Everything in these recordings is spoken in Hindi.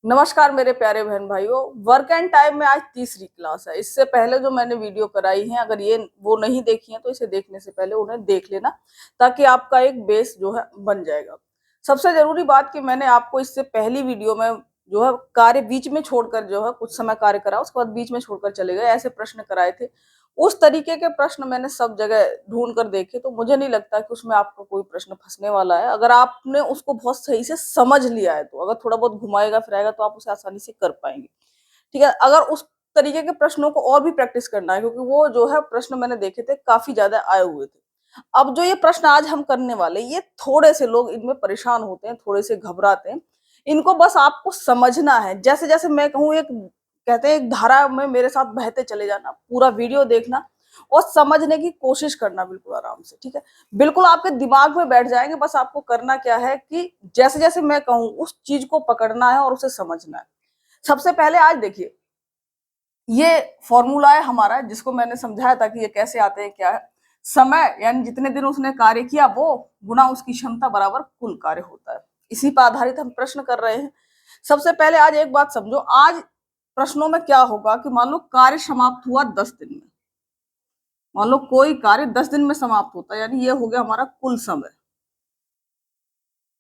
नमस्कार मेरे प्यारे बहन भाइयों। वर्क एंड टाइम में आज तीसरी क्लास है। इससे पहले जो मैंने वीडियो कराई है, अगर ये वो नहीं देखी है तो इसे देखने से पहले उन्हें देख लेना, ताकि आपका एक बेस जो है बन जाएगा। सबसे जरूरी बात कि मैंने आपको इससे पहली वीडियो में जो है कार्य बीच में छोड़कर जो है कुछ समय कार्य करा, उसके बाद बीच में छोड़कर चले गए, ऐसे प्रश्न कराए थे। उस तरीके के प्रश्न मैंने सब जगह ढूंढ कर देखे, तो मुझे नहीं लगता कि उसमें आपको कोई प्रश्न फंसने वाला है। अगर आपने उसको बहुत सही से समझ लिया है, तो अगर थोड़ा बहुत घुमाएगा फिराएगा तो आप उसे आसानी से कर पाएंगे। ठीक है, अगर उस तरीके के प्रश्नों को और भी प्रैक्टिस करना है, क्योंकि वो जो है प्रश्न मैंने देखे थे काफी ज्यादा आए हुए थे। अब जो ये प्रश्न आज हम करने वाले, ये थोड़े से लोग इनमें परेशान होते हैं, थोड़े से घबराते हैं। इनको बस आपको समझना है। जैसे जैसे मैं कहूँ, एक कहते हैं एक धारा में मेरे साथ बहते चले जाना, पूरा वीडियो देखना और समझने की कोशिश करना बिल्कुल आराम से। ठीक है, बिल्कुल आपके दिमाग में बैठ जाएंगे। बस आपको करना क्या है कि जैसे जैसे मैं कहूँ उस चीज को पकड़ना है और उसे समझना है। सबसे पहले आज देखिए, ये फॉर्मूला है हमारा, जिसको मैंने समझाया था कि ये कैसे आते हैं। क्या है? समय यानी जितने दिन उसने कार्य किया वो गुना उसकी क्षमता बराबर कुल कार्य होता है। इसी पर आधारित हम प्रश्न कर रहे हैं। सबसे पहले आज एक बात समझो, आज प्रश्नों में क्या होगा कि मान लो कार्य समाप्त हुआ 10 दिन में। मान लो कोई कार्य 10 दिन में समाप्त होता है, यानी ये हो गया हमारा कुल समय।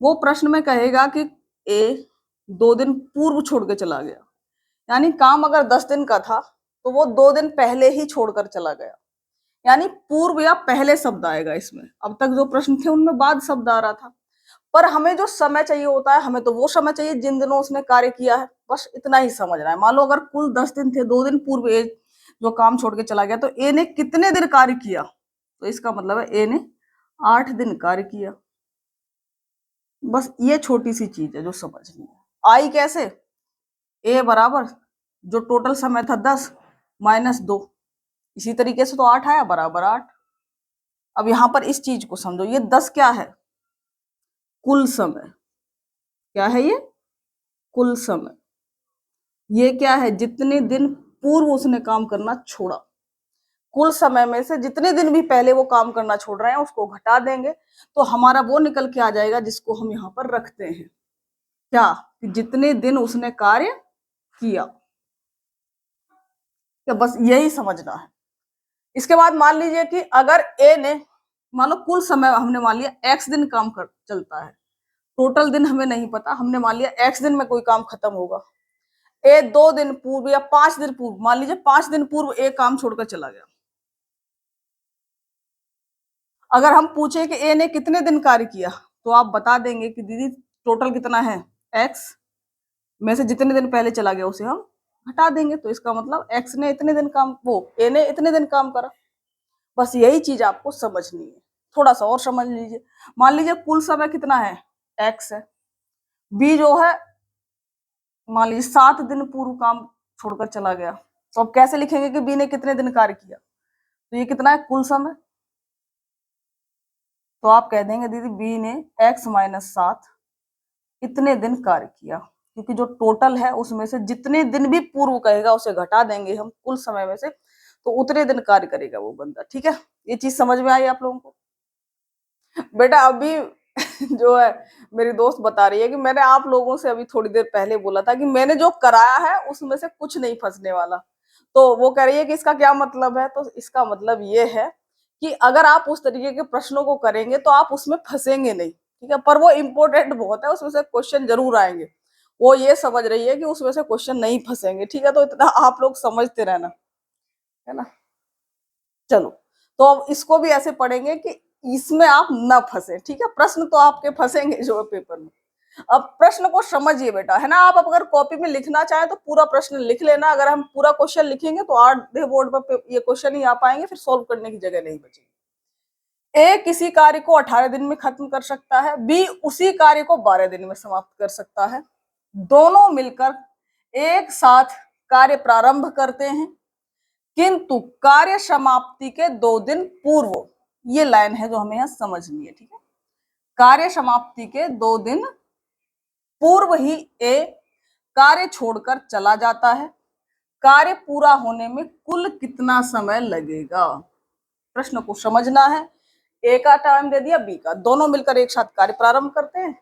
वो प्रश्न में कहेगा कि ए 2 दिन पूर्व छोड़ के चला गया, यानी काम अगर 10 दिन का था तो वो 2 दिन पहले ही छोड़कर चला गया, यानी पूर्व या पहले शब्द आएगा इसमें। अब तक जो प्रश्न थे उनमें बाद शब्द आ रहा था, पर हमें जो समय चाहिए होता है, हमें तो वो समय चाहिए जिन दिनों उसने कार्य किया है। बस इतना ही समझना है। मान लो अगर कुल 10 दिन थे, 2 दिन पूर्व ए जो काम छोड़ के चला गया, तो ए ने कितने दिन कार्य किया? तो इसका मतलब है ए ने 8 दिन कार्य किया। बस ये छोटी सी चीज है जो समझनी है। आई कैसे? ए बराबर जो टोटल समय था 10 माइनस 2, इसी तरीके से तो 8 आया बराबर 8। अब यहां पर इस चीज को समझो, ये 10 क्या है? कुल समय। क्या है ये? कुल समय। ये क्या है? जितने दिन पूर्व उसने काम करना छोड़ा। कुल समय में से जितने दिन भी पहले वो काम करना छोड़ रहे हैं उसको घटा देंगे, तो हमारा वो निकल के आ जाएगा जिसको हम यहाँ पर रखते हैं। क्या? कि जितने दिन उसने कार्य किया। तो बस यही समझना है। इसके बाद मान लीजिए कि अगर ए ने, मान लो कुल समय हमने मान लिया एक्स दिन काम कर चलता है, टोटल दिन हमें नहीं पता, हमने मान लिया एक्स दिन में कोई काम खत्म होगा। ए 2 दिन पूर्व या 5 दिन पूर्व, मान लीजिए 5 दिन पूर्व ए काम छोड़कर चला गया। अगर हम पूछे कि ए ने कितने दिन कार्य किया, तो आप बता देंगे कि दीदी टोटल कितना है, एक्स में से जितने दिन पहले चला गया उसे हम हटा देंगे, तो इसका मतलब एक्स ने इतने दिन काम, वो ए ने इतने दिन काम करा। बस यही चीज आपको समझनी है। थोड़ा सा और समझ लीजिए। मान लीजिए कुल समय कितना है, एक्स है। बी जो है, मान लीजिए 7 दिन पूर्व काम छोड़कर चला गया, तो अब कैसे लिखेंगे कि बी ने कितने दिन कार्य किया? तो ये कितना है, कुल समय। तो आप कह देंगे दीदी बी ने एक्स माइनस 7 इतने दिन कार्य किया, क्योंकि जो टोटल है उसमें से जितने दिन भी पूर्व कहेगा उसे घटा देंगे हम कुल समय में से, तो उतने दिन कार्य करेगा वो बंदा। ठीक है, ये चीज समझ में आई आप लोगों को? बेटा अभी जो है मेरी दोस्त बता रही है कि मैंने आप लोगों से अभी थोड़ी देर पहले बोला था कि मैंने जो कराया है उसमें से कुछ नहीं फंसने वाला। तो वो कह रही है कि इसका क्या मतलब है? तो इसका मतलब ये है कि अगर आप उस तरीके के प्रश्नों को करेंगे तो आप उसमें फंसेंगे नहीं। ठीक है, पर वो इम्पोर्टेंट बहुत है, उसमें से क्वेश्चन जरूर आएंगे। वो ये समझ रही है कि उसमें से क्वेश्चन नहीं फंसेंगे। ठीक है, तो इतना आप लोग समझते रहना, है ना। चलो, तो अब इसको भी ऐसे पढ़ेंगे कि इसमें आप न फंसे। ठीक है, प्रश्न तो आपके फंसेंगे जो है पेपर में। अब प्रश्न को समझिए बेटा, है ना। आप अगर कॉपी में लिखना चाहें तो पूरा प्रश्न लिख लेना। अगर हम पूरा क्वेश्चन लिखेंगे तो आधे बोर्ड पर ये क्वेश्चन ही आ पाएंगे, फिर सॉल्व करने की जगह नहीं बचेगी। ए किसी कार्य को 18 दिन में खत्म कर सकता है, बी उसी कार्य को 12 दिन में समाप्त कर सकता है। दोनों मिलकर एक साथ कार्य प्रारंभ करते हैं, किंतु कार्य समाप्ति के 2 दिन पूर्व, ये लाइन है जो हमें यहां समझनी है। ठीक है, कार्य समाप्ति के 2 दिन पूर्व ही ए कार्य छोड़कर चला जाता है। कार्य पूरा होने में कुल कितना समय लगेगा? प्रश्न को समझना है। ए का टाइम दे दिया, बी का, दोनों मिलकर एक साथ कार्य प्रारंभ करते हैं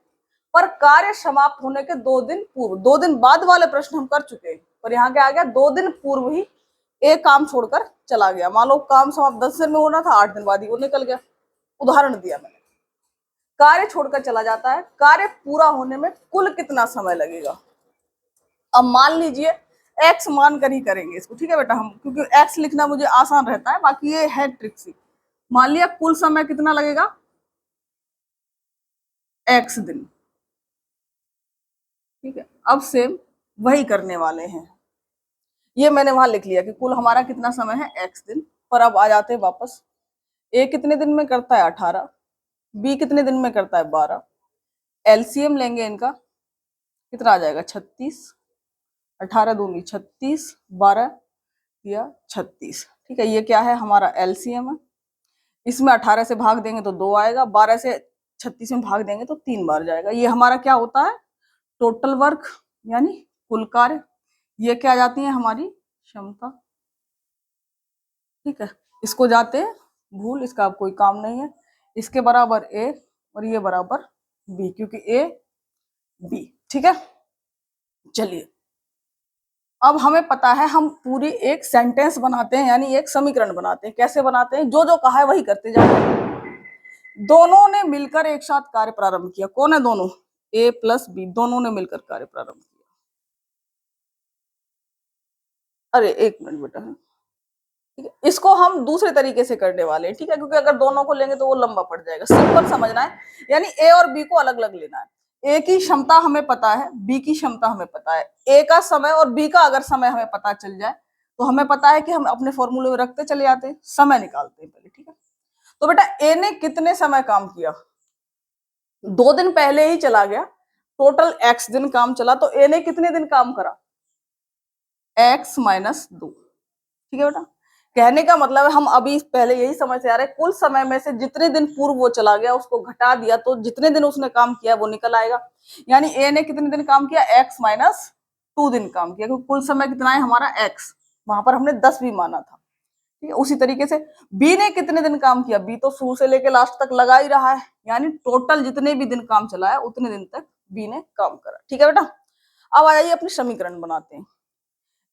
पर कार्य समाप्त होने के 2 दिन पूर्व, 2 दिन बाद वाले प्रश्न हम कर चुके हैं, पर यहाँ क्या आ गया 2 दिन पूर्व ही एक काम छोड़कर चला गया। मान लो काम समाप्त 10 दिन में होना था, 8 दिन बाद ही वो निकल गया। उदाहरण दिया मैंने, कार्य छोड़कर चला जाता है, कार्य पूरा होने में कुल कितना समय लगेगा। अब मान लीजिए x मान कर ही करेंगे इसको, ठीक है बेटा, हम क्योंकि x लिखना मुझे आसान रहता है, बाकी ये है ट्रिक सी। मान लिया कुल समय कितना लगेगा, x दिन, ठीक है। अब सेम वही करने वाले हैं, ये मैंने वहां लिख लिया कि कुल हमारा कितना समय है x दिन। पर अब आ जाते हैं वापस, a कितने दिन में करता है 18, b कितने दिन में करता है 12, एलसीएम लेंगे इनका, कितना आ जाएगा 36, 18 दूनी 36, 12 या 36, ठीक है। ये क्या है हमारा एलसीएम है। इसमें 18 से भाग देंगे तो 2 आएगा, 12 से 36 में भाग देंगे तो 3 बार जाएगा। ये हमारा क्या होता है टोटल वर्क यानी कुल कार्य। ये क्या जाती है हमारी क्षमता, ठीक है। इसको जाते हैं भूल, इसका अब कोई काम नहीं है। इसके बराबर ए और ये बराबर बी, क्योंकि ए बी, ठीक है। चलिए अब हमें पता है हम पूरी एक सेंटेंस बनाते हैं, यानी एक समीकरण बनाते हैं। कैसे बनाते हैं, जो जो कहा है वही करते जाओ। दोनों ने मिलकर एक साथ कार्य प्रारंभ किया। कौन है दोनों, ए प्लस बी, दोनों ने मिलकर कार्य प्रारंभ किया। अरे एक मिनट बेटा, ठीक है, इसको हम दूसरे तरीके से करने वाले हैं, ठीक है, क्योंकि अगर दोनों को लेंगे तो वो लंबा पड़ जाएगा। सिंपल समझना है, यानी ए और बी को अलग अलग लेना है। ए की क्षमता हमें पता है, बी की क्षमता हमें पता है। ए का समय और बी का अगर समय हमें पता चल जाए तो हमें पता है कि हम अपने फॉर्मूले में रखते चले जाते हैं, समय निकालते हैं पहले, ठीक है। तो बेटा ए ने कितने समय काम किया, 2 दिन पहले ही चला गया, टोटल x दिन काम चला, तो ए ने कितने दिन काम करा, x माइनस 2, ठीक है बेटा। कहने का मतलब है हम अभी पहले यही समझ से आ रहे हैं, कुल समय में से जितने दिन पूर्व वो चला गया उसको घटा दिया तो जितने दिन उसने काम किया वो निकल आएगा। यानी ए ने कितने दिन काम किया, x माइनस 2 दिन काम किया, क्योंकि कुल समय कितना है हमारा x, वहां पर हमने 10 भी माना था, ठीक है। उसी तरीके से बी ने कितने दिन काम किया, बी तो शुरू से लेके लास्ट तक लगा ही रहा है, यानी टोटल जितने भी दिन काम चला है उतने दिन तक बी ने काम करा, ठीक है बेटा। अब आ जाइए अपनी समीकरण बनाते हैं।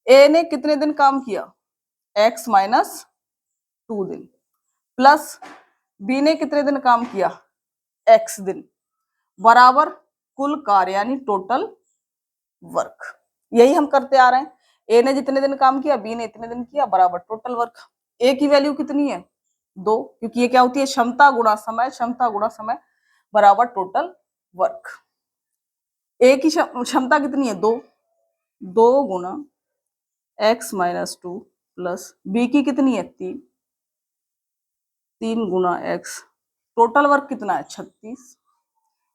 ए ने कितने दिन काम किया, x माइनस 2 दिन, प्लस बी ने कितने दिन काम किया, x दिन, बराबर कुल कार्य यानी टोटल वर्क। यही हम करते आ रहे हैं, ए ने जितने दिन काम किया बी ने इतने दिन किया, बराबर टोटल वर्क। ए की वैल्यू कितनी है 2, क्योंकि ये क्या होती है क्षमता गुणा समय, क्षमता गुणा समय बराबर टोटल वर्क। ए की क्षमता कितनी है 2, 2 गुणा x माइनस 2 प्लस बी की कितनी है 3, 3 गुना x, टोटल वर्क कितना है 36।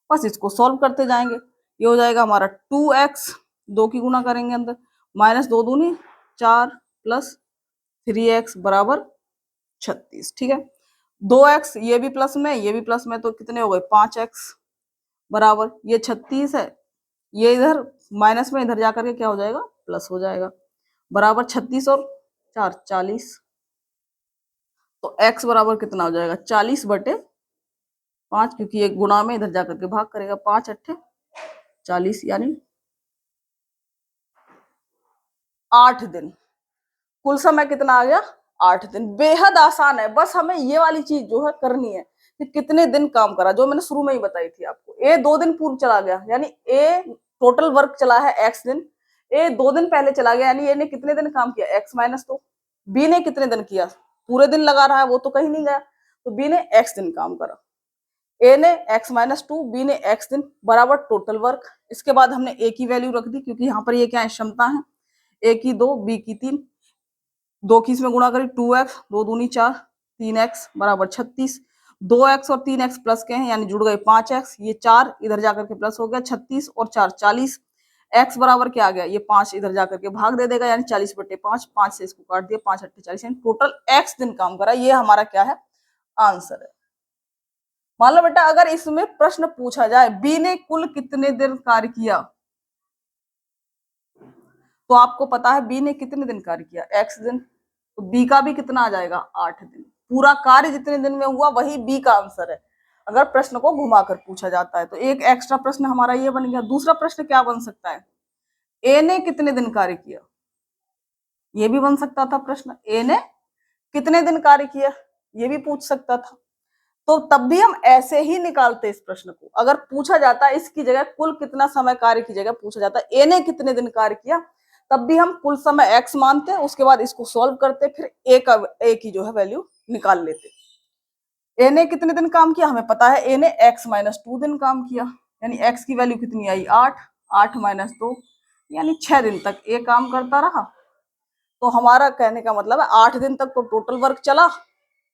बस इसको सॉल्व करते जाएंगे, ये हो जाएगा हमारा 2x, 2 की गुना करेंगे अंदर, माइनस 2 दूनी 4 प्लस 3x बराबर 36, ठीक है। 2x ये भी प्लस में ये भी प्लस में, तो कितने हो गए 5x बराबर, ये 36 है, ये इधर माइनस में इधर जाकर के क्या हो जाएगा प्लस हो जाएगा, बराबर 36 और 4 40, तो x बराबर कितना हो जाएगा 40/5, क्योंकि एक गुणा में इधर जाकर के भाग करेगा, 5 अट्ठे 40, यानी 8 दिन। कुल समय कितना आ गया 8 दिन। बेहद आसान है, बस हमें ये वाली चीज जो है करनी है कि कितने दिन काम करा, जो मैंने शुरू में ही बताई थी आपको। ए 2 दिन पूर्व चला गया, यानी ए टोटल वर्क चला है x दिन, ए 2 दिन पहले चला गया, यानी ए ने कितने दिन काम किया x माइनस 2। बी ने कितने दिन किया, पूरे दिन लगा रहा है वो तो कहीं नहीं गया, तो बी ने x दिन काम करा, ए ने x माइनस 2, बी ने x दिन, बराबर टोटल वर्क। इसके बाद हमने ए की वैल्यू रख दी, क्योंकि यहाँ पर ये क्या है क्षमता है, ए की 2 बी की 3, 2 की इसमें गुणा करी 2x, 2 दूनी 4, 3x बराबर 36, 2x और 3x प्लस के हैं यानी जुड़ गए 5x, ये 4 इधर जाकर के प्लस हो गया 36 और 4 40, x बराबर क्या आ गया, ये 5 इधर जाकर के भाग दे देगा यानी 40/5, 5 से इसको काट दिया 5 अट्ठे 40, यानी टोटल x दिन काम करा। ये हमारा क्या है आंसर है। मान लो बेटा अगर इसमें प्रश्न पूछा जाए बी ने कुल कितने दिन कार्य किया, तो आपको पता है बी ने कितने दिन कार्य किया x दिन, तो बी का भी कितना आ जाएगा 8 दिन। पूरा कार्य जितने दिन में हुआ वही बी का आंसर है। अगर प्रश्न को घुमाकर पूछा जाता है। तो एक एक्स्ट्रा प्रश्न हमारा ये बन गया। दूसरा प्रश्न क्या बन सकता है, ए ने कितने दिन कार्य किया, ये भी बन सकता था प्रश्न। ए ने कितने दिन कार्य किया, ये भी पूछ सकता था। तो तब भी हम ऐसे ही निकालते इस प्रश्न को। अगर पूछा जाता है इसकी जगह कुल कितना समय कार्य की जगह पूछा जाता है ए ने कितने दिन कार्य किया, तब भी हम कुल समय एक्स मानते हैं, उसके बाद इसको सॉल्व करते, फिर ए की जो है वैल्यू निकाल लेते। ए ने कितने दिन काम किया, हमें पता है ए ने x-2 दिन काम किया, यानी x की वैल्यू कितनी आई 8, 8-2 यानी 6 दिन तक ए काम करता रहा। तो हमारा कहने का मतलब है 8 दिन तक तो टोटल वर्क चला,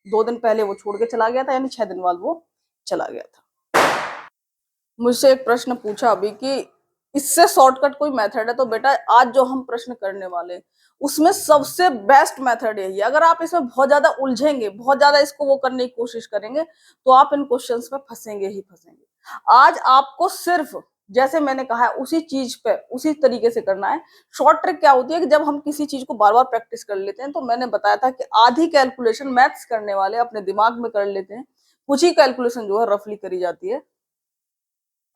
2 दिन पहले वो छोड़ के चला गया था, यानी 6 दिन बाद वो चला गया था। मुझसे एक प्रश्न पूछा अभी कि इससे शॉर्टकट कोई मेथड है, तो बेटा आज जो हम प्रश्न करने वाले उसमें सबसे बेस्ट मेथड यही है। अगर आप इसमें बहुत ज्यादा उलझेंगे, बहुत ज्यादा इसको वो करने की कोशिश करेंगे, तो आप इन क्वेश्चंस में फंसेंगे ही फंसेंगे। आज आपको सिर्फ जैसे मैंने कहा है उसी चीज पे उसी तरीके से करना है। शॉर्ट ट्रिक क्या होती है कि जब हम किसी चीज को बार बार प्रैक्टिस कर लेते हैं, तो मैंने बताया था कि आधी कैलकुलेशन मैथ्स करने वाले अपने दिमाग में कर लेते हैं, कुछ ही कैलकुलेशन जो है रफली करी जाती है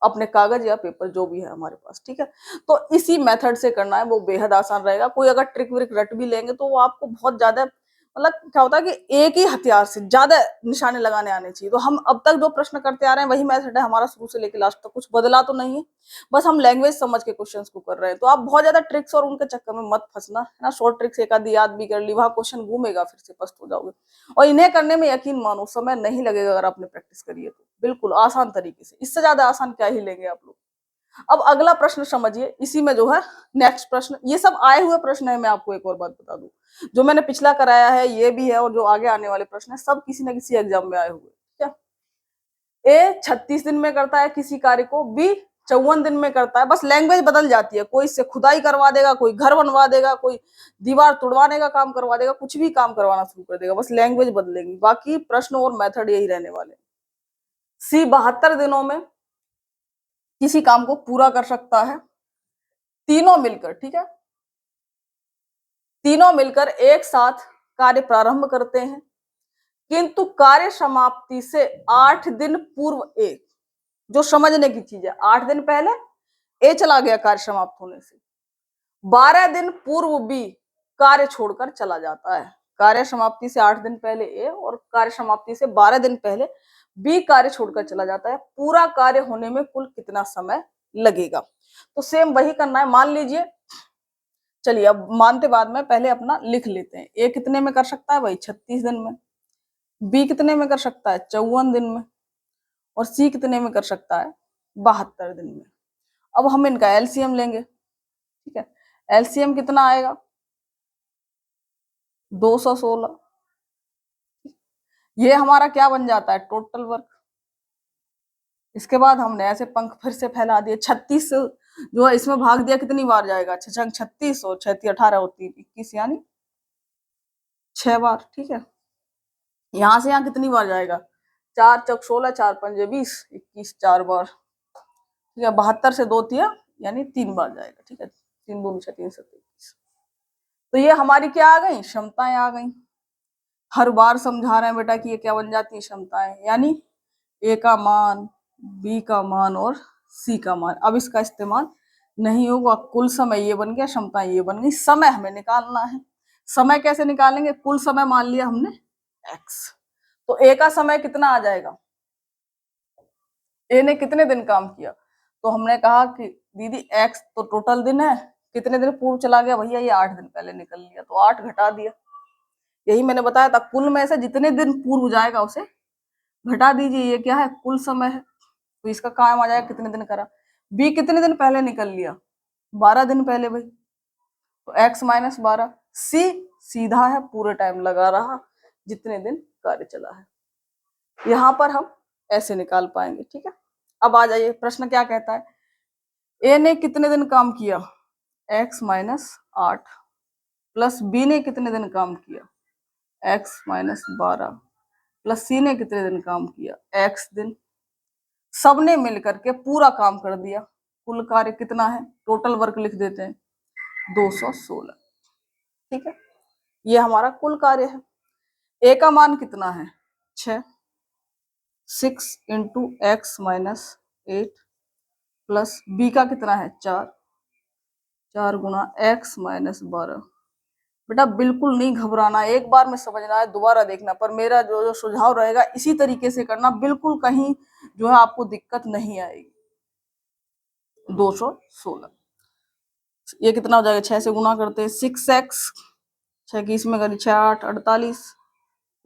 अपने कागज या पेपर जो भी है हमारे पास, ठीक है। तो इसी मेथड से करना है, वो बेहद आसान रहेगा। कोई अगर ट्रिक व्रिक रट भी लेंगे तो वो आपको बहुत ज्यादा मतलब क्या होता है कि एक ही हथियार से ज्यादा निशाने लगाने आने चाहिए। तो हम अब तक जो प्रश्न करते आ रहे हैं वही मेथड है हमारा शुरू से लेकर लास्ट तक, कुछ बदला तो नहीं है, बस हम लैंग्वेज समझ के क्वेश्चंस को कर रहे हैं। तो आप बहुत ज्यादा ट्रिक्स और उनके चक्कर में मत फंसना, है ना। शॉर्ट ट्रिक्स एक आधी याद भी कर ली, वहां क्वेश्चन घूमेगा, फिर से पस्त हो जाओगे। और इन्हें करने में यकीन मानो समय नहीं लगेगा अगर आपने प्रैक्टिस करी है तो, बिल्कुल आसान तरीके से। इससे ज्यादा आसान क्या ही लेंगे आप लोग। अब अगला प्रश्न समझिए, इसी में जो है नेक्स्ट प्रश्न, ये सब आए हुए प्रश्न है। मैं आपको एक और बात बता दूं, जो मैंने पिछला कराया है ये भी है, और जो आगे आने वाले प्रश्न है सब किसी न किसी एग्जाम में आए हुए। क्या ए 36 दिन में करता है किसी कार्य को, बी 54 दिन में करता है, बस लैंग्वेज बदल जाती है। कोई इससे खुदाई करवा देगा, कोई घर बनवा देगा, कोई दीवार तोड़वाने का काम करवा देगा, कुछ भी काम करवाना शुरू कर देगा, बस लैंग्वेज बदलेगी, बाकी प्रश्न और मेथड यही रहने वाले। सी 72 दिनों में किसी काम को पूरा कर सकता है, तीनों मिलकर, ठीक है, तीनों मिलकर एक साथ कार्य प्रारंभ करते हैं, किंतु कार्य समाप्ति से 8 दिन पूर्व ए, जो समझने की चीज है, 8 दिन पहले ए चला गया कार्य समाप्त होने से, 12 दिन पूर्व बी कार्य छोड़कर चला जाता है। कार्य समाप्ति से 8 दिन पहले ए और कार्य समाप्ति से 12 दिन पहले बी कार्य छोड़कर चला जाता है। पूरा कार्य होने में कुल कितना समय लगेगा। तो सेम वही करना है। मान लीजिए, चलिए अब मानते बाद में, पहले अपना लिख लेते हैं। ए कितने में कर सकता है भाई 36 दिन में, बी कितने में कर सकता है 54 दिन में, और सी कितने में कर सकता है 72 दिन में। अब हम इनका एलसीएम लेंगे, ठीक है। एलसीएम कितना आएगा 216। ये हमारा क्या बन जाता है टोटल वर्क। इसके बाद हमने ऐसे पंख फिर से फैला दिए, 36 जो है इसमें भाग दिया, कितनी बार जाएगा 36 और 6 18 होती 21, यानी 6 बार, ठीक है। यहां से यहाँ कितनी बार जाएगा, 4 चौक 16, 4 पंजे 20, 21 4 बार, ठीक है। 72 से 2 तिया यानी 3 बार जाएगा, ठीक है। 3 दूनी 6 3 7 21। तो ये हमारी क्या आ गई, क्षमताएं आ गई। हर बार समझा रहे हैं बेटा कि ये क्या बन जाती है क्षमताएं, यानी ए का मान, बी का मान और सी का मान। अब इसका इस्तेमाल नहीं होगा, कुल समय ये बन गया, क्षमता ये बन गई। समय हमें निकालना है। समय कैसे निकालेंगे, कुल समय मान लिया हमने x, तो ए का समय कितना आ जाएगा, ए ने कितने दिन काम किया, तो हमने कहा कि दीदी x तो टोटल दिन है, कितने दिन पूर्व चला गया भैया, ये 8 दिन पहले निकल लिया, तो 8 घटा दिया। यही मैंने बताया था, कुल में से जितने दिन पूर्व जाएगा उसे घटा दीजिए, ये क्या है कुल समय है। तो इसका काम आ जाएगा कितने दिन करा। बी कितने दिन पहले निकल लिया 12 दिन पहले भाई, तो x-12। सी सीधा है, पूरे टाइम लगा रहा जितने दिन कार्य चला है। यहां पर हम ऐसे निकाल पाएंगे, ठीक है। अब आ जाइए, प्रश्न क्या कहता है, ए ने कितने दिन काम किया x-8, प्लस बी ने कितने दिन काम किया x-12, प्लस सी ने कितने दिन काम किया x दिन। सबने मिलकर के पूरा काम कर दिया। कुल कार्य कितना है, टोटल वर्क लिख देते हैं 216, ठीक है। ये हमारा कुल कार्य है। ए का मान कितना है 6, 6 into x minus 8 plus b का कितना है 4, 4 गुना एक्स माइनस 12। बेटा बिल्कुल नहीं घबराना, एक बार में समझना है, दोबारा देखना, पर मेरा जो जो सुझाव रहेगा इसी तरीके से करना, बिल्कुल कहीं जो है आपको दिक्कत नहीं आएगी। 216 ये कितना हो जाएगा, 6 से गुना करते हैं, 6x 6 की इसमें करी 6 8 48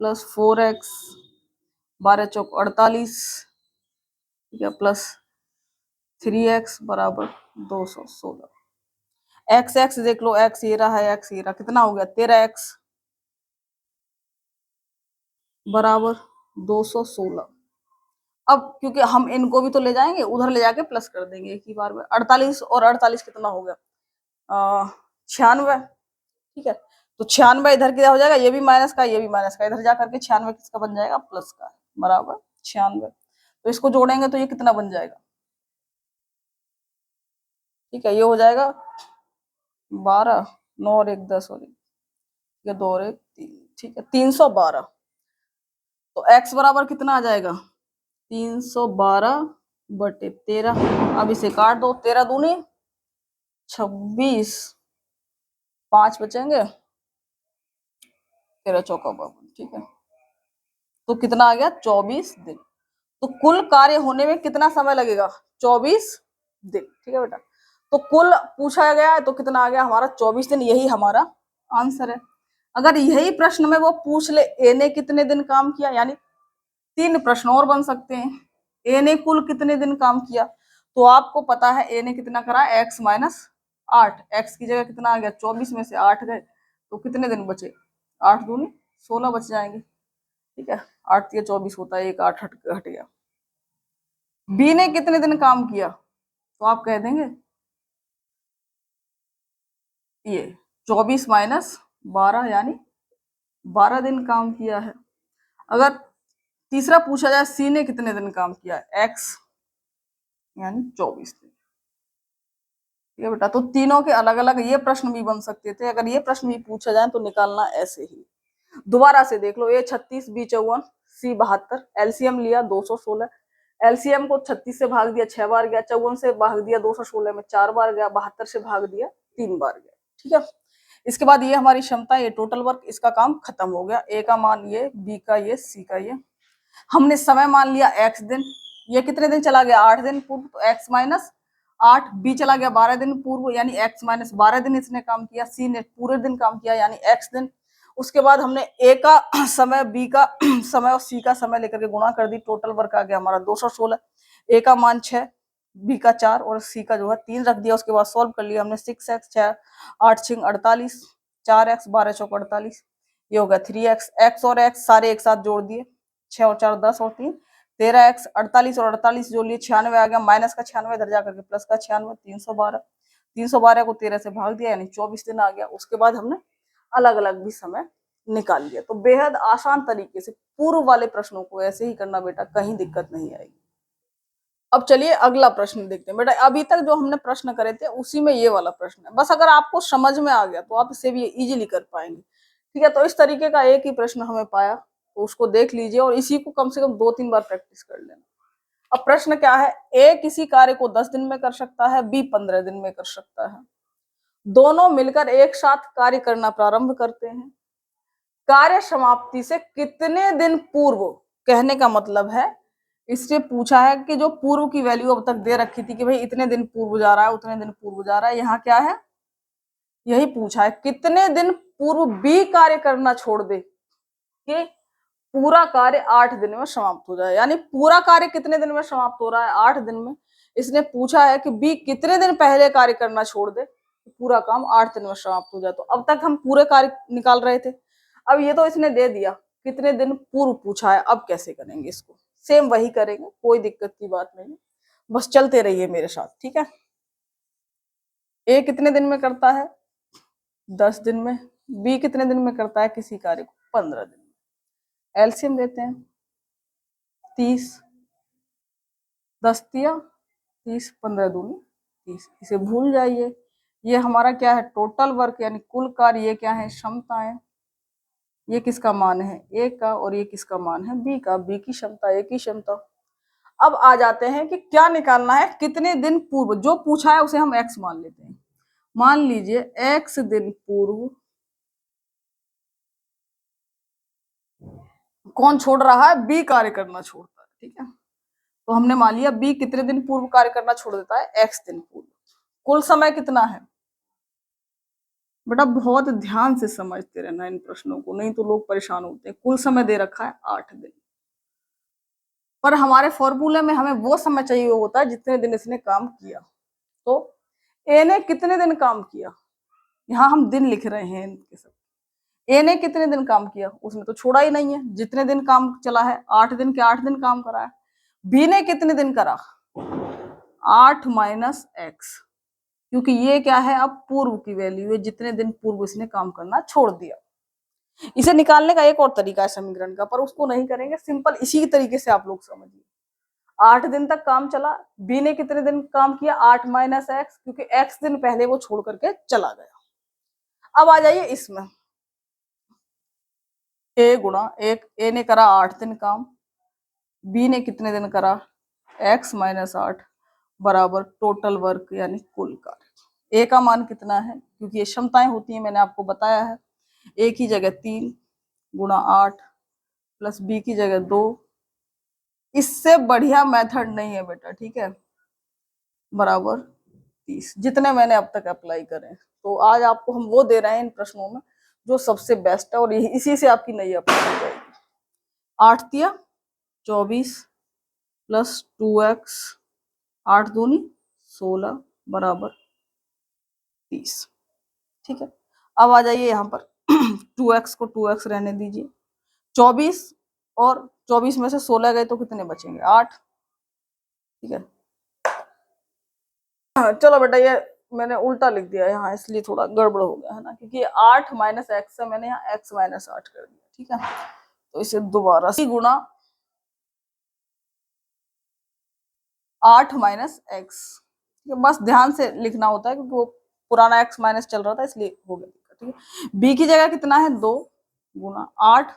प्लस 4x 12 चौक 48, ठीक है, प्लस 3x बराबर 216। एक्स एक्स देख लो, एक्स ये रहा है, एक्स ये रहा, कितना हो गया 13x बराबर 216। अब क्योंकि हम इनको भी तो ले जाएंगे, उधर ले जाके प्लस कर देंगे एक ही बार में। 48 और 48 कितना हो गया 96, ठीक है। तो 96 इधर क्या हो जाएगा, ये भी माइनस का, ये भी माइनस का, इधर जा करके 96 किसका बन जाएगा, प्लस का, बराबर 96। तो इसको जोड़ेंगे तो ये कितना बन जाएगा, ठीक है, ये हो जाएगा 12, 9 और 1 10 और 1, ठीक है, 2 और 1 3, ठीक है, 312। तो x बराबर कितना आ जाएगा 312 बटे 13। अब इसे काट दो, 13 दूनी 26, 5 बचेंगे, 13 चौका 52, ठीक है। तो कितना आ गया 24 दिन। तो कुल कार्य होने में कितना समय लगेगा 24 दिन, ठीक है बेटा। तो कुल पूछा गया है तो कितना आ गया हमारा 24 दिन, यही हमारा आंसर है। अगर यही प्रश्न में वो पूछ ले ए ने कितने दिन काम किया, यानी 3 प्रश्न और बन सकते हैं, ए ने कुल कितने दिन काम किया, तो आपको पता है ए ने कितना करा x माइनस 8, एक्स की जगह कितना आ गया 24 में से 8 गए, तो कितने दिन बचे 8 दूनी 16 बच जाएंगे, ठीक है। 8 या 24 होता है, एक 8 हट गया। बी ने कितने दिन काम किया, तो आप कह देंगे ये 24 माइनस 12 यानी 12 दिन काम किया है। अगर तीसरा पूछा जाए सी ने कितने दिन काम किया, एक्स यानी 24 दिन, ठीक है बेटा। तो तीनों के अलग अलग ये प्रश्न भी बन सकते थे, अगर ये प्रश्न भी पूछा जाए तो निकालना ऐसे ही। दोबारा से देख लो, ए 36 बी 54 सी 72, एलसीएम लिया 216, एलसीएम को 36 से भाग दिया 6 बार गया, 54 से भाग दिया 216 में 4 बार गया, 72 से भाग दिया 3 बार गया, ठीक है। इसके बाद ये हमारी क्षमता, ये टोटल वर्क, इसका काम खत्म हो गया। ए का मान ये, बी का ये, सी का ये। हमने समय मान लिया x दिन, ये कितने दिन चला गया 8 दिन पूर्व, तो x माइनस 8, बी चला गया 12 दिन पूर्व यानी x माइनस 12 दिन इसने काम किया, सी ने पूरे दिन काम किया यानी x दिन। उसके बाद हमने ए का समय, बी का समय और सी का समय लेकर के गुणा कर दी, टोटल वर्क आ गया हमारा 216। ए का मान 6, बी का 4 और सी का जो है 3 रख दिया। उसके बाद सॉल्व कर लिया हमने, 6x 6 8 6 48, 4x 12 चौक 48, ये हो गया 3x, x और x सारे एक साथ जोड़ दिए, 6 और 4 10 और 3 13x, 48 और 48 जो लिए 96 आ गया, माइनस का 96 इधर जाकर के प्लस का 96, 312, 312 को 13 से भाग दिया यानी 24 दिन आ गया। उसके बाद हमने अलग अलग भी समय निकाल लिया। तो बेहद आसान तरीके से पूर्व वाले प्रश्नों को ऐसे ही करना बेटा, कहीं दिक्कत नहीं आएगी। अब चलिए अगला प्रश्न देखते हैं बेटा। अभी तक जो हमने प्रश्न करे थे उसी में ये वाला प्रश्न है, बस अगर आपको समझ में आ गया तो आप इसे भी इजीली कर पाएंगे, ठीक है। तो इस तरीके का एक ही प्रश्न हमें पाया, तो उसको देख लीजिए और इसी को कम से कम 2-3 बार प्रैक्टिस कर लेना। अब प्रश्न क्या है, ए किसी कार्य को 10 दिन में कर सकता है, बी 15 दिन में कर सकता है। दोनों मिलकर एक साथ कार्य करना प्रारंभ करते हैं। कार्य समाप्ति से कितने दिन पूर्व, कहने का मतलब है इससे पूछा है कि जो पूर्व की वैल्यू अब तक दे रखी थी कि भाई इतने दिन पूर्व जा रहा है, उतने दिन पूर्व जा रहा है, यहाँ क्या है यही पूछा है कितने दिन पूर्व बी कार्य करना छोड़ दे कि पूरा कार्य 8 दिन में समाप्त हो जाए। यानी पूरा कार्य कितने दिन में समाप्त हो रहा है 8 दिन में। इसने पूछा है कि बी कितने दिन पहले कार्य करना छोड़ दे, पूरा काम 8 दिन में समाप्त हो जाए। तो अब तक हम पूरे कार्य निकाल रहे थे, अब ये तो इसने दे दिया कितने दिन पूर्व पूछा है, अब कैसे करेंगे इसको, सेम वही करेंगे, कोई दिक्कत की बात नहीं, बस चलते रहिए मेरे साथ, ठीक है। ए कितने दिन में करता है 10 दिन में, बी कितने दिन में करता है किसी कार्य को 15 दिन में। एलसीएम देते हैं 30, 10 दिया 30, 15 दूनी 30, इसे भूल जाइए। ये हमारा क्या है टोटल वर्क यानी कुल कार्य, ये क्या है क्षमताएं, ये किसका मान है, ए का, और ये किसका मान है, बी का। बी की क्षमता, ए की क्षमता। अब आ जाते हैं कि क्या निकालना है, कितने दिन पूर्व। जो पूछा है उसे हम एक्स मान लेते हैं। मान लीजिए एक्स दिन पूर्व कौन छोड़ रहा है, बी कार्य करना छोड़ता है। ठीक है, तो हमने मान लिया बी कितने दिन पूर्व कार्य करना छोड़ देता है, एक्स दिन पूर्व। कुल समय कितना है बेटा, बहुत ध्यान से समझते रहना इन प्रश्नों को, नहीं तो लोग परेशान होते हैं। कुल समय दे रखा है 8 दिन, पर हमारे फॉर्मूले में हमें वो समय चाहिए होता है जितने दिन इसने काम किया। तो ए ने कितने दिन काम किया, यहाँ हम दिन लिख रहे हैं इनके सब। ए ने कितने दिन काम किया, उसने तो छोड़ा ही नहीं है, जितने दिन काम चला है 8 दिन के 8 दिन काम करा है। बी ने कितने दिन करा, 8 माइनस एक्स, क्योंकि ये क्या है, अब पूर्व की वैल्यू है, जितने दिन पूर्व इसने काम करना छोड़ दिया। इसे निकालने का एक और तरीका है समीकरण का, पर उसको नहीं करेंगे, सिंपल इसी तरीके से आप लोग समझिए। 8 दिन तक काम चला, बी ने कितने दिन काम किया, 8 माइनस एक्स, क्योंकि एक्स दिन पहले वो छोड़ करके चला गया। अब आ जाइए इसमें, ए गुणा एक, ए ने करा 8 दिन काम, बी ने कितने दिन करा, एक्स माइनस 8 बराबर टोटल वर्क यानी कुल कार्य। ए का मान कितना है, क्योंकि ये क्षमताएं होती हैं, मैंने आपको बताया है। ए की जगह 3 गुणा 8 प्लस बी की जगह 2। इससे बढ़िया मेथड नहीं है बेटा, ठीक है, बराबर 30, जितने मैंने अब तक अप्लाई करे। तो आज आपको हम वो दे रहे हैं इन प्रश्नों में जो सबसे बेस्ट है, और इसी से आपकी नई अप्लाई हो जाएगी। 8 तिया 24 प्लस 2x, 8 दूनी 16 बराबर 30। ठीक है, अब आ जाइए यहाँ पर 2x को 2x रहने दीजिए। 24 और 24 में से 16 गए तो कितने बचेंगे, 8। ठीक है, चलो बेटा, ये मैंने उल्टा लिख दिया यहाँ, इसलिए थोड़ा गड़बड़ हो गया है ना, क्योंकि 8 माइनस एक्स है, मैंने यहाँ x माइनस 8 कर दिया। ठीक है, तो इसे दोबारा सी गुणा 8 माइनस एक्स, बस ध्यान से लिखना होता है, क्योंकि वो पुराना x माइनस चल रहा था इसलिए हो गया। ठीक है, b की जगह कितना है, 2 गुणा 8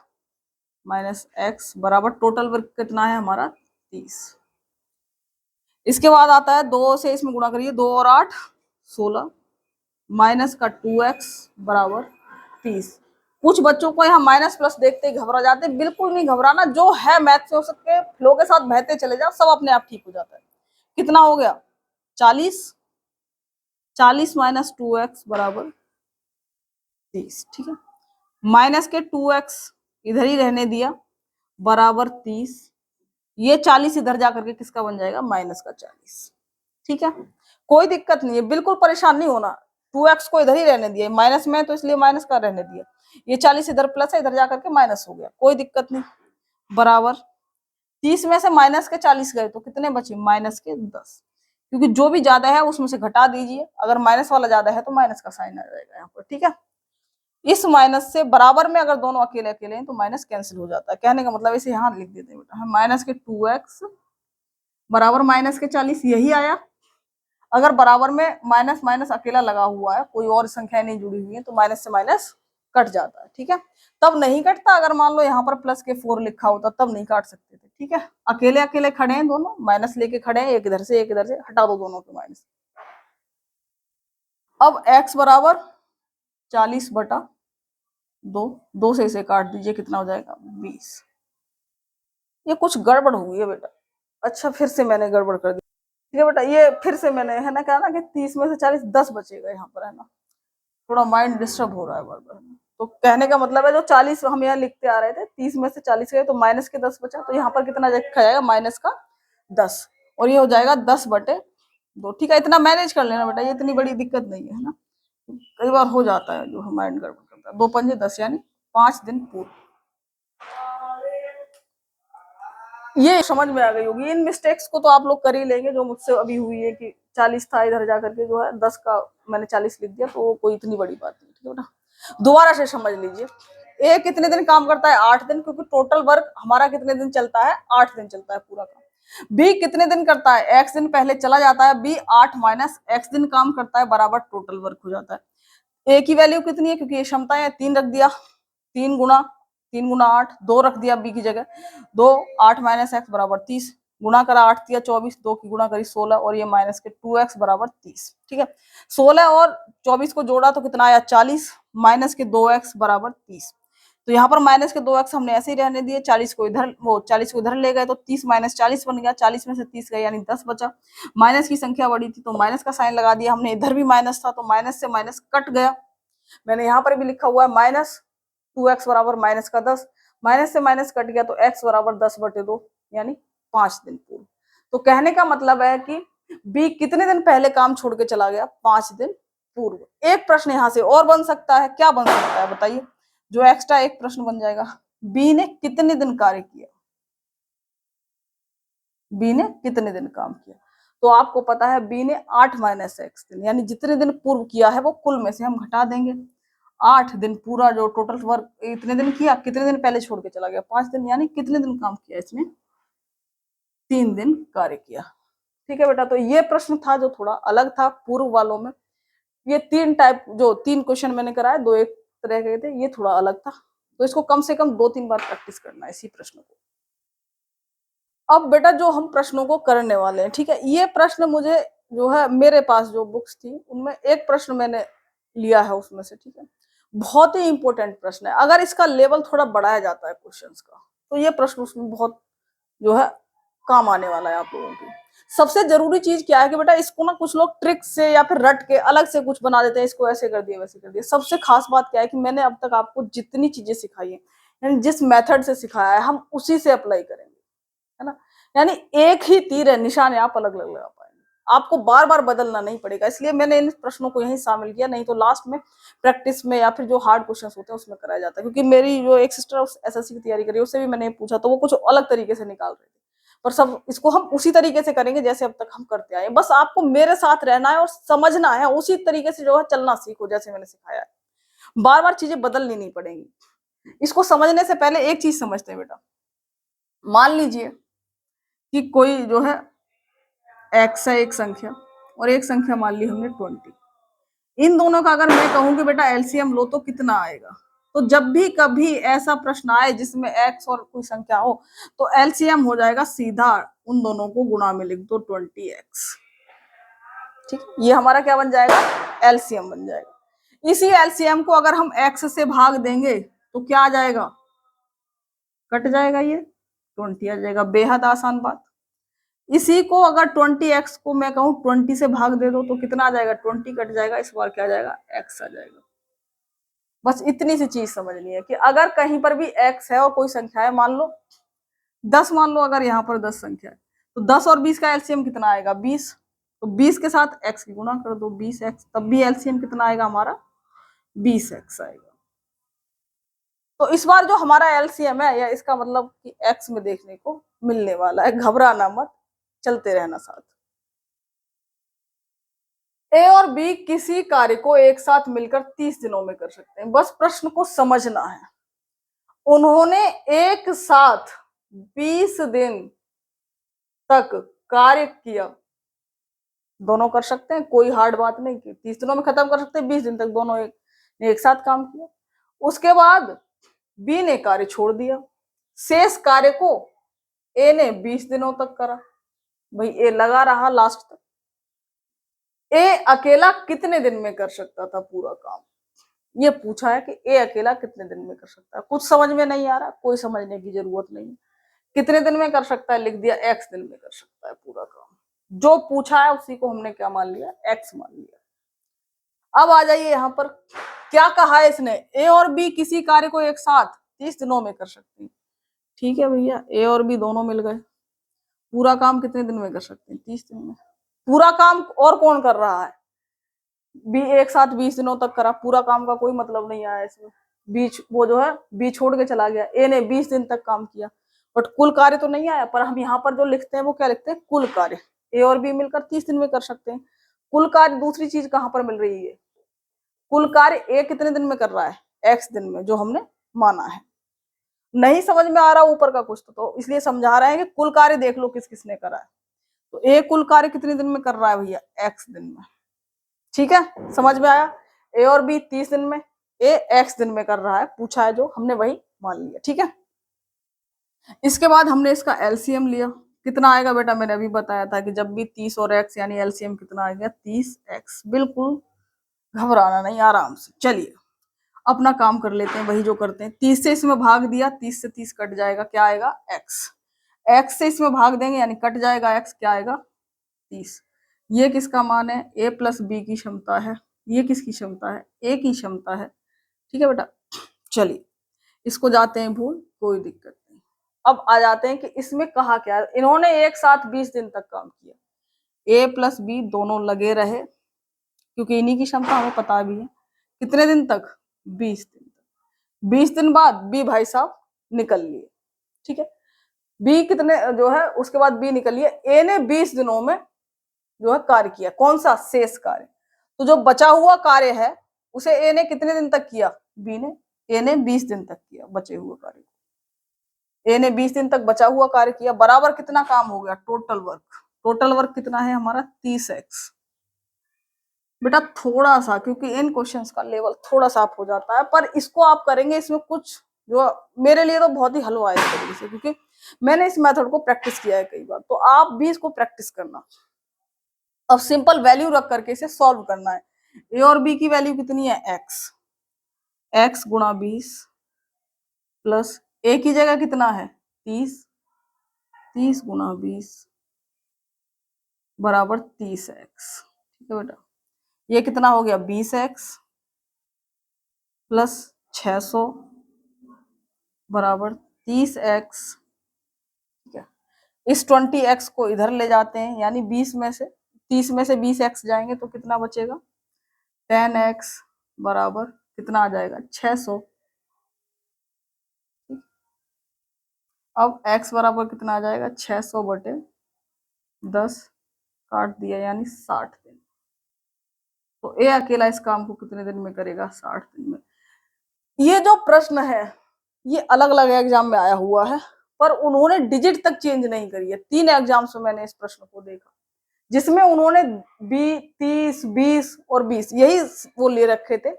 माइनस एक्स बराबर टोटल वर्क कितना है हमारा, 30। इसके बाद आता है 2 से इसमें गुणा करिए, 2 और 8 16 माइनस का 2x बराबर 30। कुछ बच्चों को यहाँ माइनस प्लस देखते ही घबरा जाते हैं, बिल्कुल नहीं घबराना, जो है मैथ से हो सके फ्लो के साथ बहते चले जाओ, सब अपने आप ठीक हो जाता है। कितना हो गया, 40, 40 माइनस 2x बराबर 30। ठीक है, माइनस के 2x इधर ही रहने दिया बराबर 30। ये 40 इधर जाकर के किसका बन जाएगा, माइनस का 40। ठीक है, कोई दिक्कत नहीं है, बिल्कुल परेशान नहीं होना। 2x को इधर ही रहने दिया, माइनस में तो इसलिए माइनस का रहने दिया। ये 40 इधर प्लस है, इधर जाकर के माइनस हो गया, कोई दिक्कत नहीं। बराबर 30 में से माइनस के 40 गए तो कितने बचे, माइनस के 10, क्योंकि जो भी ज्यादा है उसमें से घटा दीजिए, अगर माइनस वाला ज्यादा है तो माइनस का साइन आ जाएगा यहाँ पर। ठीक है, इस माइनस से बराबर में अगर दोनों अकेले अकेले हैं तो माइनस कैंसिल हो जाता है। कहने का मतलब इसे यहाँ लिख देते हैं बेटा, माइनस के 2x बराबर माइनस के 40, यही आया। अगर बराबर में माइनस माइनस अकेला लगा हुआ है, कोई और संख्या नहीं जुड़ी हुई है, तो माइनस से माइनस कट जाता है। ठीक है, तब नहीं कटता, अगर मान लो यहाँ पर प्लस के 4 लिखा होता तब नहीं काट सकते थे। ठीक है, अकेले अकेले खड़े हैं दोनों, माइनस लेके खड़े हैं, एक इधर से एक इधर से, हटा दो दोनों के माइनस। अब x बराबर 40 बटा 2, 2 से इसे काट दीजिए, कितना हो जाएगा, 20। ये कुछ गड़बड़ हुई है बेटा, अच्छा फिर से मैंने गड़बड़ कर दी। ठीक है बेटा, ये फिर से मैंने है ना कहा ना कि 30 में से 40 10 बचेगा यहाँ पर, है ना, थोड़ा माइंड डिस्टर्ब हो रहा है बार बार। तो कहने का मतलब है जो 40 हम यहाँ लिखते आ रहे थे, 30 में से 40 गए तो माइनस के 10 बचा, तो यहाँ पर कितना लिखा जाएगा, माइनस का 10, और ये हो जाएगा 10 बटे 2। ठीक है, इतना मैनेज कर लेना बेटा, ये इतनी बड़ी दिक्कत नहीं है ना, कई बार हो जाता है जो हम माइंड गड़बड़ करता है। 2 पंजे 10 यानी 5 दिन पूर्व। ये समझ में आ गई होगी, इन मिस्टेक्स को तो आप लोग कर ही लेंगे जो मुझसे अभी हुई है, कि 40 था इधर जाकर के जो है 10 का मैंने 40 लिख दिया, तो कोई इतनी बड़ी बात नहीं। ठीक है ना, दोबारा से समझ लीजिए। ए कितने दिन काम करता है, 8 दिन, क्योंकि टोटल वर्क हमारा कितने दिन चलता है, 8 दिन चलता है पूरा काम। बी कितने दिन करता है, x दिन पहले चला जाता है, बी 8 माइनस x दिन काम करता है बराबर टोटल वर्क हो जाता है। ए की वैल्यू कितनी है, क्योंकि ये क्षमता है 3 रख दिया, 3 गुणा 3 गुना 8, 2 रख दिया बी की जगह, 2 8 माइनस एक्स बराबर 30, गुणा करा 8 दिया 24, 2 की गुणा करी 16 और ये माइनस के 2x बराबर 30। ठीक है, 16 और 24 को जोड़ा तो कितना आया 40, माइनस के 2x बराबर 30। तो यहाँ पर माइनस के 2x हमने ऐसे ही रहने दिए, 40 को इधर, वो 40 को इधर ले गए तो 30 माइनस 40 बन गया, 40 में से 30 गया यानी 10 बचा। माइनस की संख्या बड़ी थी तो माइनस का साइन लगा दिया हमने, इधर भी माइनस था तो माइनस से माइनस कट गया। मैंने यहाँ पर भी लिखा हुआ है माइनस 2x बराबर माइनस का 10, माइनस से माइनस कट गया तो x बराबर 10/2 यानी 5 दिन पूर्व। तो कहने का मतलब है कि बी कितने दिन पहले काम छोड़ के चला गया, 5 दिन पूर्व। एक प्रश्न यहाँ से और बन सकता है, क्या बन सकता है बताइए, जो एक्स्ट्रा एक प्रश्न बन जाएगा, बी ने कितने दिन कार्य किया, बी ने कितने दिन काम किया। तो आपको पता है बी ने 8 माइनस एक्स दिन, यानी जितने दिन पूर्व किया है वो कुल में से हम घटा देंगे। 8 दिन पूरा जो टोटल वर्क इतने दिन किया, कितने दिन पहले छोड़ के चला गया 5 दिन, यानी कितने दिन काम किया इसने, 3 दिन कार्य किया। ठीक है बेटा, तो ये प्रश्न था जो थोड़ा अलग था पूर्व वालों में। ये 3 टाइप, जो 3 क्वेश्चन मैंने कराए, 2 एक तरह के थे, ये थोड़ा अलग था, तो इसको कम से कम 2-3 बार प्रैक्टिस करना है इसी प्रश्न को। अब बेटा जो हम प्रश्नों को करने वाले हैं, ठीक है, ये प्रश्न मुझे जो है मेरे पास जो बुक्स थी उनमें एक प्रश्न मैंने लिया है उसमें से, ठीक है, बहुत ही इंपॉर्टेंट प्रश्न है। अगर इसका लेवल थोड़ा बढ़ाया जाता है क्वेश्चंस का तो ये प्रश्न उसमें बहुत जो है काम आने वाला है आप लोगों की। सबसे जरूरी चीज क्या है कि बेटा इसको ना कुछ लोग ट्रिक से या फिर रट के अलग से कुछ बना देते हैं, इसको ऐसे कर दिया वैसे कर दिया। सबसे खास बात क्या है कि मैंने अब तक आपको जितनी चीजें सिखाई है, यानी जिस मेथड से सिखाया है हम उसी से अप्लाई करेंगे, है ना। यानी एक ही तीर है, निशान आप अलग अलग लगा पाएंगे, आपको बार बार बदलना नहीं पड़ेगा। इसलिए मैंने इन प्रश्नों को यहीं शामिल किया, नहीं तो लास्ट में प्रैक्टिस में या फिर जो हार्ड क्वेश्चन होते हैं उसमें कराया जाता है। क्योंकि मेरी जो एक सिस्टर एसएससी की तैयारी करी उससे भी मैंने पूछा तो वो कुछ अलग तरीके से निकाल रहे थे, पर सब इसको हम उसी तरीके से करेंगे जैसे अब तक हम करते आए। बस आपको मेरे साथ रहना है और समझना है, उसी तरीके से जो है चलना सीखो जैसे मैंने सिखाया है, बार बार चीजें बदलनी नहीं पड़ेंगी। इसको समझने से पहले एक चीज समझते हैं बेटा, मान लीजिए कि कोई जो है एक्स है एक संख्या और एक संख्या मान ली हमने 20, इन दोनों का अगर मैं कहूं कि बेटा एलसीएम लो तो कितना आएगा, तो जब भी कभी ऐसा प्रश्न आए जिसमें एक्स और कोई संख्या हो तो एलसीएम हो जाएगा सीधा उन दोनों को गुणा में लिख दो 20x। ठीक, ये हमारा क्या बन जाएगा, एलसीएम बन जाएगा। इसी एलसीएम को अगर हम x से भाग देंगे तो क्या आ जाएगा, कट जाएगा, ये 20 आ जाएगा, बेहद आसान बात। इसी को अगर 20x को मैं कहूं 20 से भाग दे दो तो कितना आ जाएगा, 20 कट जाएगा, इस बार क्या आ जाएगा, x आ जाएगा। बस इतनी सी चीज समझनी है कि अगर कहीं पर भी x है और कोई संख्या है, मान लो 10, मान लो अगर यहाँ पर 10 संख्या है तो 10 और 20 का एलसीएम कितना आएगा, 20, तो 20 के साथ x की गुणा कर दो 20x, तब भी एलसीएम कितना आएगा हमारा, 20x आएगा। तो इस बार जो हमारा एलसीएम है या इसका मतलब कि x में देखने को मिलने वाला है, घबराना मत, चलते रहना साथ। ए और बी किसी कार्य को एक साथ मिलकर 30 दिनों में कर सकते हैं, बस प्रश्न को समझना है। उन्होंने एक साथ 20 दिन तक कार्य किया, दोनों कर सकते हैं, कोई हार्ड बात नहीं की, 30 दिनों में खत्म कर सकते हैं, 20 दिन तक दोनों एक साथ काम किया। उसके बाद बी ने कार्य छोड़ दिया, शेष कार्य को ए ने 20 दिनों तक करा, भाई ए लगा रहा लास्ट तक। ए अकेला कितने दिन में कर सकता था पूरा काम, ये पूछा है कि ए अकेला कितने दिन में कर सकता है। कुछ समझ में नहीं आ रहा, कोई समझने की जरूरत नहीं, कितने दिन में कर सकता है लिख दिया, एक्स दिन में कर सकता है पूरा काम। जो पूछा है उसी को हमने क्या मान लिया, एक्स मान लिया। अब आ जाइए यहाँ पर, क्या कहा है इसने, ए और बी किसी कार्य को एक साथ 30 दिनों में कर सकते हैं। ठीक है भैया, ए और बी दोनों मिल गए, पूरा काम कितने दिन में कर सकते हैं, 30 दिन में। पूरा काम और कौन कर रहा है, बी एक साथ 20 दिनों तक करा, पूरा काम का कोई मतलब नहीं आया इसमें, बीच वो जो है बी छोड़ के चला गया, ए ने 20 दिन तक काम किया, बट कुल कार्य तो नहीं आया। पर हम यहाँ पर जो लिखते हैं वो क्या लिखते हैं, कुल कार्य। ए और बी मिलकर 30 दिन में कर सकते हैं। कुल कार्य दूसरी चीज कहाँ पर मिल रही है, कुल कार्य ए कितने दिन में कर रहा है, एक्स दिन में, जो हमने माना है। नहीं समझ में आ रहा ऊपर का कुछ तो इसलिए समझा रहे हैं कि कुल कार्य देख लो किस किसने करा है। तो ए कुल कार्य कितने दिन में कर रहा है भैया, एक्स दिन में। ठीक है, समझ में आया। ए और बी 30 दिन में, ए एक्स दिन में कर रहा है, पूछा है जो हमने वही मान लिया, ठीक है। इसके बाद हमने इसका एलसीएम लिया, कितना आएगा बेटा, मैंने अभी बताया था कि जब भी 30 और x यानी एलसीएम कितना आएगा 30x। बिल्कुल घबराना नहीं, आराम से चलिए अपना काम कर लेते हैं, वही जो करते हैं। 30 से इसमें भाग दिया, 30 से 30 कट जाएगा, क्या आएगा x। x से इसमें भाग देंगे यानी कट जाएगा x, क्या आएगा 30। ये किसका मान है, a प्लस बी की क्षमता है। ये किसकी क्षमता है, a की क्षमता है, ठीक है बेटा। चलिए इसको जाते हैं भूल, कोई दिक्कत नहीं। अब आ जाते हैं कि इसमें कहा क्या है, इन्होंने एक साथ 20 दिन तक काम किया, a प्लस बी दोनों लगे रहे, क्योंकि इन्हीं की क्षमता हमें पता भी है। कितने दिन तक, 20 दिन तक। 20 दिन बाद बी भाई साहब निकल लिए, ठीक है। बी कितने जो है, उसके बाद बी निकल लिए। ए ने 20 दिनों में जो है कार्य किया, कौन सा, शेष कार्य। तो जो बचा हुआ कार्य है उसे ए ने कितने दिन तक किया, बी ने, ए ने 20 दिन तक किया बचे हुए कार्य। ए ने 20 दिन तक बचा हुआ कार्य किया, बराबर कितना काम हो गया, टोटल वर्क। टोटल वर्क कितना है हमारा 30x। बेटा थोड़ा सा, क्योंकि इन क्वेश्चंस का लेवल थोड़ा सा अप हो जाता है, पर इसको आप करेंगे, इसमें कुछ जो मेरे लिए तो बहुत ही हलवा है इस तरीके से, क्योंकि मैंने इस मेथड को प्रैक्टिस किया है कई बार, तो आप भी इसको प्रैक्टिस करना। अब सिंपल वैल्यू रख करके इसे सॉल्व करना है। ए और बी की वैल्यू कितनी है, x गुणा 20 प्लस ए की जगह कितना है 30, 30 गुणा 20 बराबर 30x, ठीक है बेटा। ये कितना हो गया 20x प्लस 600 बराबर 30x, ठीक है। इस 20x को इधर ले जाते हैं, यानी 20 में से 30 में से 20x जाएंगे तो कितना बचेगा 10x बराबर कितना आ जाएगा 600। अब x बराबर कितना आ जाएगा 600 बटे 10 काट दिया यानी 60 दिन। तो ए अकेला इस काम को कितने दिन में करेगा 60 दिन में। ये जो प्रश्न है ये अलग अलग एग्जाम में आया हुआ है, पर उन्होंने डिजिट तक चेंज नहीं करी है। 3 एग्जाम्स में मैंने इस प्रश्न को देखा जिसमें उन्होंने 30, 20 और 20 यही वो ले रखे थे,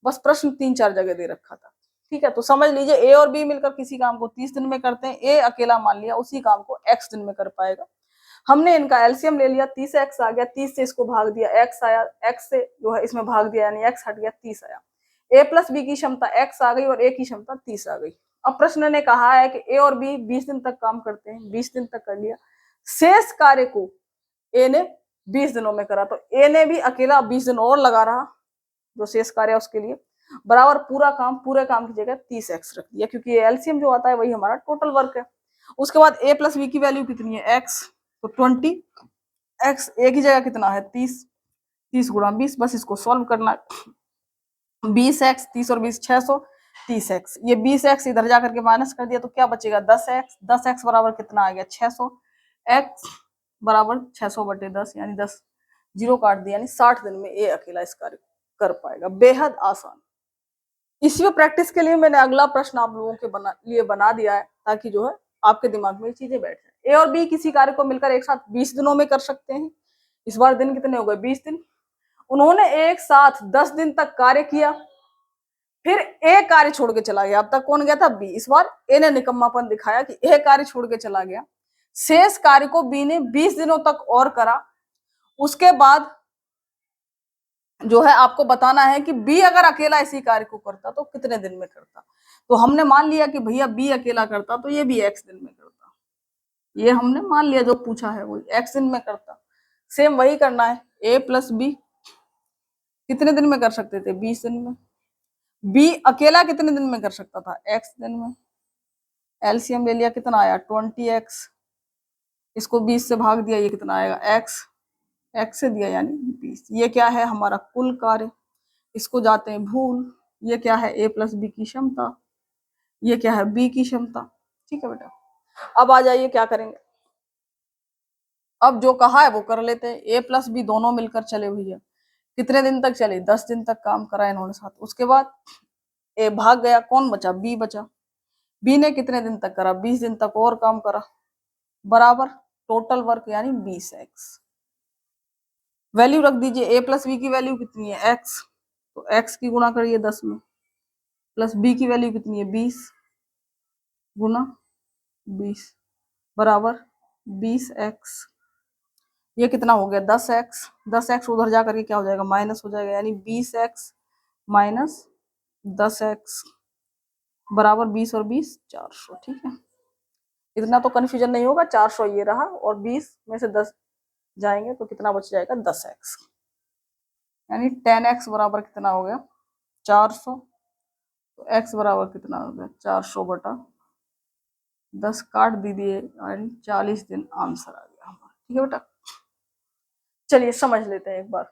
बस प्रश्न 3-4 जगह दे रखा था, ठीक है। तो समझ लीजिए ए और बी मिलकर किसी काम को 30 दिन में करते हैं, ए अकेला मान लिया उसी काम को x दिन में कर पाएगा। हमने इनका एलसीएम ले लिया, 30x आ गया, 30 से इसको भाग दिया x आया, x से जो है इसमें भाग दिया यानी x हट गया 30 आया। a प्लस बी की क्षमता x आ गई और a की क्षमता 30 आ गई। अब प्रश्न ने कहा है कि a और b 20 दिन तक काम करते हैं, 20 दिन तक कर लिया, शेष कार्य को ए ने 20 दिनों में करा, तो ए ने भी अकेला 20 दिन और लगा रहा, जो शेष कार्य है उसके लिए बराबर पूरे काम की जगह 30x रख दिया, क्योंकि एलसीएम जो आता है वही हमारा टोटल वर्क है। उसके बाद a प्लस बी की वैल्यू कितनी है x, तो 20x, ए की जगह कितना है 30, 30 गुणा 20, बस इसको सॉल्व करना है। 20x 30 और 20 600, 30x, ये 20x इधर जाकर के माइनस कर दिया तो क्या बचेगा 10x, 10x बराबर कितना आ गया 600, x बराबर 600 बटे 10 यानी 10 जीरो काट दिया, यानी 60 दिन में ए अकेला इस कार्य कर पाएगा। बेहद आसान। इसी में प्रैक्टिस के लिए मैंने अगला प्रश्न आप लोगों के लिए बना दिया है, ताकि जो है आपके दिमाग में ये चीजें बैठ जाए। ए और बी किसी कार्य को मिलकर एक साथ 20 दिनों में कर सकते हैं। इस बार दिन कितने हो गए 20 दिन। उन्होंने एक साथ 10 दिन तक कार्य किया, फिर ए कार्य छोड़ के चला गया। अब तक कौन गया था बी, इस बार ए ने निकम्मापन दिखाया कि ए कार्य छोड़ के चला गया। शेष कार्य को बी ने 20 दिनों तक और करा। उसके बाद जो है आपको बताना है कि बी अगर अकेला इसी कार्य को करता तो कितने दिन में करता। तो हमने मान लिया कि भैया बी अकेला करता तो ये भी x दिन में करता, ये हमने मान लिया जो पूछा है वही x दिन में करता। सेम वही करना है, a प्लस बी कितने दिन में कर सकते थे 20 दिन में, बी अकेला कितने दिन में कर सकता था x दिन में। एलसीएम ले लिया, कितना आया 20x, इसको 20 से भाग दिया, ये कितना आएगा x से दिया यानी 20। ये क्या है हमारा कुल कार्य, इसको जाते हैं भूल। ये क्या है a प्लस बी की क्षमता, ये क्या है b की क्षमता, ठीक है बेटा। अब आ जाइए क्या करेंगे, अब जो कहा है वो कर लेते हैं। a प्लस बी दोनों मिलकर चले भैया, कितने दिन तक चले 10 दिन तक काम करा इन्होंने साथ। उसके बाद a भाग गया, कौन बचा b बचा। b ने कितने दिन तक करा 20 दिन तक और काम करा, बराबर टोटल वर्क यानी 20x। वैल्यू रख दीजिए, a प्लस बी की वैल्यू कितनी है x, तो x की गुणा करिए 10 में, प्लस b की वैल्यू कितनी है 20, गुना 20 बराबर 20x। ये कितना हो गया 10x। 10x उधर जा करके क्या हो जाएगा माइनस हो जाएगा, यानी 20x माइनस 10x बराबर 20 और 20 400। ठीक है, इतना तो कंफ्यूजन नहीं होगा। 400 ये रहा और 20 में से 10 जाएंगे तो कितना बच जाएगा 10x, यानी 10x बराबर कितना हो गया 400। तो x बराबर कितना हो गया 400 बटा 10 काट दीजिए, यानी 40 दिन आंसर आ गया हमारा। ठीक है बेटा, चलिए समझ लेते हैं एक बार।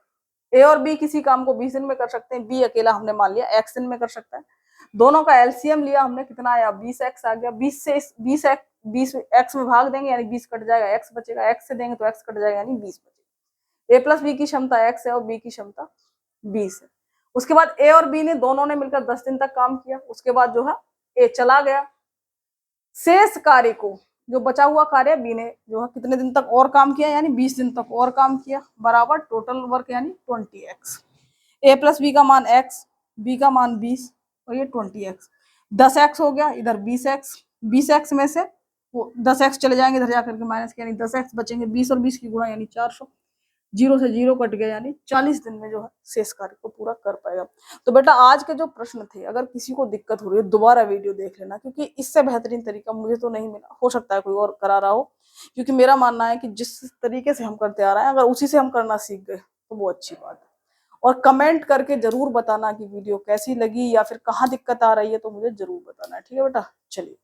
ए और बी किसी काम को 20 दिन में कर सकते हैं, बी अकेला हमने मान लिया x दिन में कर सकता है। दोनों का एलसीएम लिया हमने, कितना आया 20x आ गया। 20 से 20 x में भाग देंगे यानी 20 कट जाएगा, x बचेगा। x से देंगे तो x कट जाएगा यानी 20 बचेगा। ए प्लस बी की क्षमता x है और बी की क्षमता 20 है। उसके बाद ए और बी ने दोनों ने मिलकर 10 दिन तक काम किया। उसके बाद जो है ए चला गया। शेष कार्य को, जो बचा हुआ कार्य बी ने जो है कितने दिन तक और काम किया, यानी 20 दिन तक और काम किया, बराबर टोटल वर्क यानी 20x। ए प्लस बी का मान x, बी का मान 20 और ये 20x। 10x हो गया, इधर 20x। 20x में से वो 10x चले जाएंगे इधर जाकर के माइनस, यानी 10x बचेंगे। 20 और 20 की गुणा यानी 400। जीरो से जीरो कट गया, यानी 40 दिन में जो है शेष कार्य को पूरा कर पाएगा। तो बेटा आज के जो प्रश्न थे, अगर किसी को दिक्कत हो रही है दोबारा वीडियो देख लेना, क्योंकि इससे बेहतरीन तरीका मुझे तो नहीं मिला, हो सकता है कोई और करा रहा हो। क्योंकि मेरा मानना है कि जिस तरीके से हम करते आ रहे हैं, अगर उसी से हम करना सीख गए तो वो अच्छी बात है। और कमेंट करके जरूर बताना कि वीडियो कैसी लगी या फिर कहाँ दिक्कत आ रही है, तो मुझे जरूर बताना है। ठीक है बेटा, चलिए।